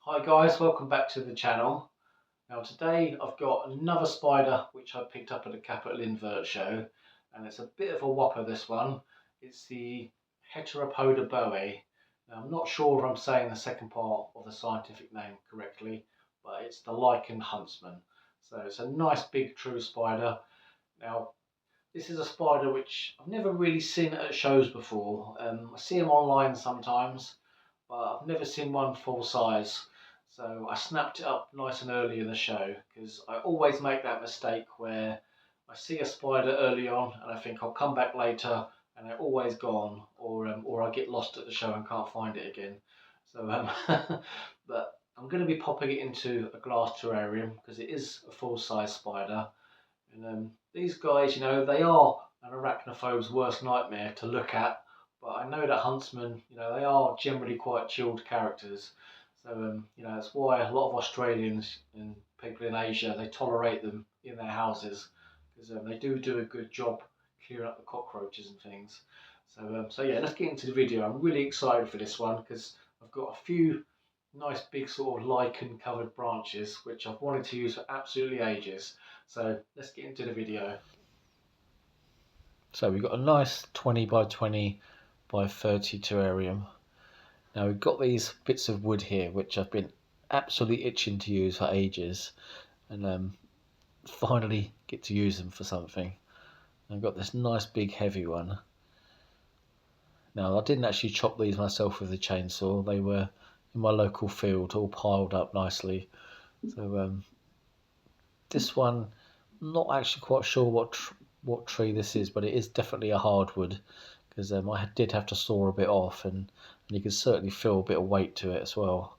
Hi guys, welcome back to the channel. Now today I've got another spider which I picked up at the Capital Invert show, and it's a bit of a whopper, this one. It's the Heteropoda boiei. Now I'm not sure if I'm saying the second part of the scientific name correctly, but it's the lichen huntsman. So it's a nice big true spider. Now this is a spider which I've never really seen at shows before. I see them online sometimes, but I've never seen one full size. So I snapped it up nice and early in the show, because I always make that mistake where I see a spider early on and I think I'll come back later and they're always gone, or I get lost at the show and can't find it again. So but I'm going to be popping it into a glass terrarium because it is a full size spider. And these guys, they are an arachnophobe's worst nightmare to look at. But I know that Huntsman, they are generally quite chilled characters. So, that's why a lot of Australians and people in Asia, they tolerate them in their houses, because they do a good job clearing up the cockroaches and things. So yeah, let's get into the video. I'm really excited for this one because I've got a few nice big sort of lichen covered branches which I've wanted to use for absolutely ages. So let's get into the video. So we've got a nice 20 by 20 by 30 terrarium. Now we've got these bits of wood here which I've been absolutely itching to use for ages, and finally get to use them for something. I've got this nice big heavy one. Now I didn't actually chop these myself with the chainsaw. They were in my local field, all piled up nicely. So this one, I'm not actually quite sure what tree this is, but it is definitely a hardwood, because I did have to saw a bit off, and you can certainly feel a bit of weight to it as well.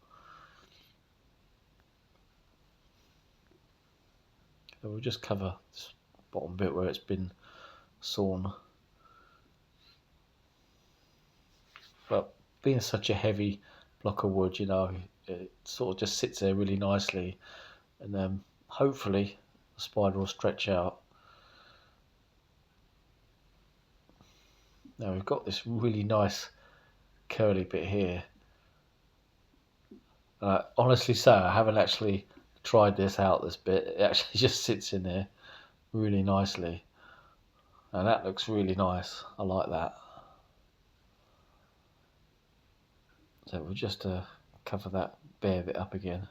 So we'll just cover this bottom bit where it's been sawn. But being such a heavy block of wood, it sort of just sits there really nicely, and hopefully the spider will stretch out. Now we've got this really nice curly bit here. Honestly, so I haven't actually tried this out. This bit, it actually just sits in there really nicely, and that looks really nice. I like that. So we'll just cover that bare bit up again.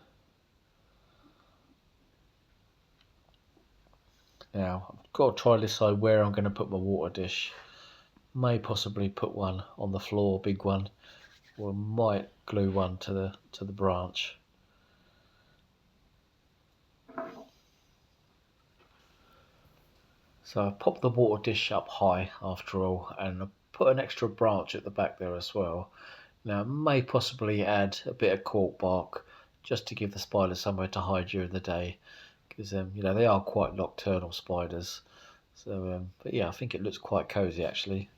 Now I've got to try to decide where I'm going to put my water dish. May possibly put one on the floor, big one, or might glue one to the branch. So I popped the water dish up high after all, and I put an extra branch at the back there as well. Now I may possibly add a bit of cork bark just to give the spiders somewhere to hide during the day, because they are quite nocturnal spiders. So but yeah, I think it looks quite cosy actually.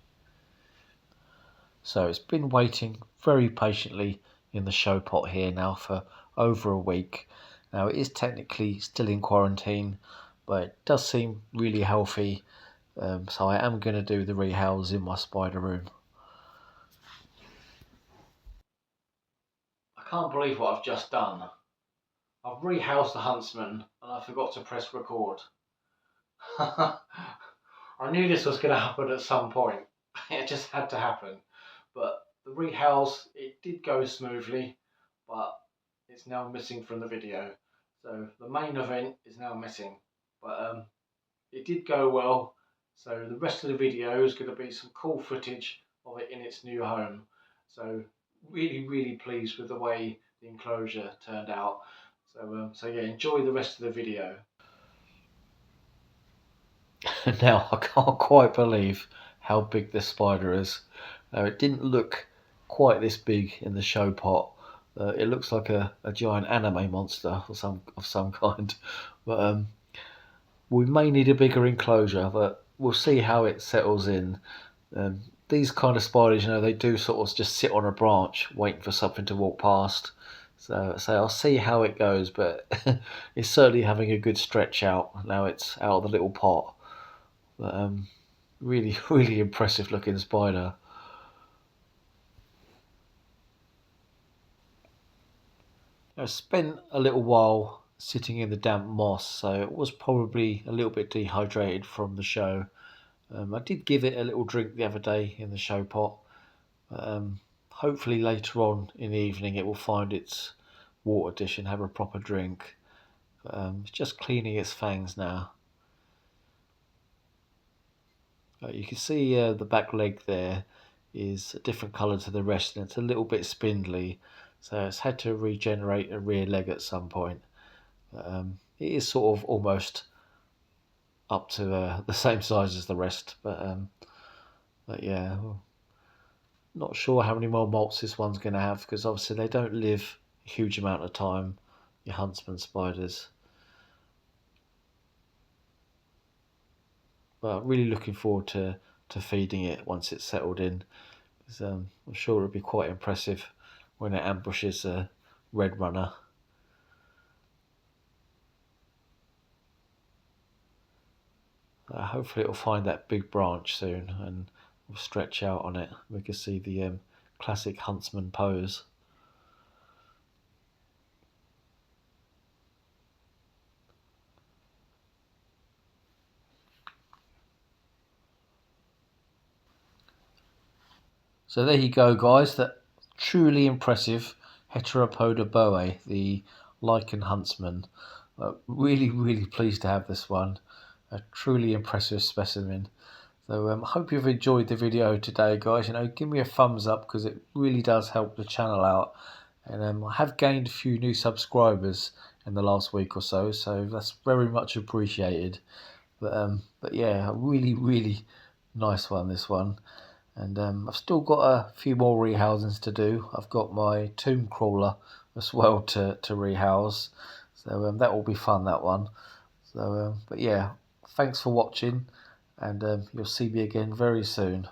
So it's been waiting very patiently in the show pot here now for over a week. Now it is technically still in quarantine, but it does seem really healthy. So I am going to do the rehouse in my spider room. I can't believe what I've just done. I've rehoused the Huntsman and I forgot to press record. I knew this was going to happen at some point. It just had to happen. But the rehouse, it did go smoothly, but it's now missing from the video. So the main event is now missing. But it did go well. So the rest of the video is going to be some cool footage of it in its new home. So really pleased with the way the enclosure turned out. So yeah, enjoy the rest of the video. Now I can't quite believe how big this spider is. It didn't look quite this big in the show pot. It looks like a giant anime monster of some kind. But we may need a bigger enclosure, but we'll see how it settles in. These kind of spiders, they do sort of just sit on a branch waiting for something to walk past. So I'll see how it goes, but it's certainly having a good stretch out. Now it's out of the little pot. But really impressive looking spider. I spent a little while sitting in the damp moss, so it was probably a little bit dehydrated from the show. I did give it a little drink the other day in the show pot. Hopefully later on in the evening it will find its water dish and have a proper drink. It's just cleaning its fangs now. You can see the back leg there is a different colour to the rest, and it's a little bit spindly, so it's had to regenerate a rear leg at some point. It is sort of almost up to the same size as the rest, but yeah, not sure how many more molts this one's going to have, because obviously they don't live a huge amount of time, your Huntsman spiders. But I'm really looking forward to feeding it once it's settled in, because I'm sure it'll be quite impressive when it ambushes a red runner. Hopefully it'll find that big branch soon and will stretch out on it. We can see the classic Huntsman pose. So there you go, guys. That truly impressive Heteropoda boiei, the lichen huntsman. Really pleased to have this one. A truly impressive specimen. So I hope you've enjoyed the video today, guys. Give me a thumbs up, because it really does help the channel out. And I have gained a few new subscribers in the last week or so that's very much appreciated. But yeah, a really nice one, this one. And I've still got a few more rehousings to do. I've got my tomb crawler as well to rehouse. So that will be fun, that one. So, but yeah, thanks for watching, and you'll see me again very soon.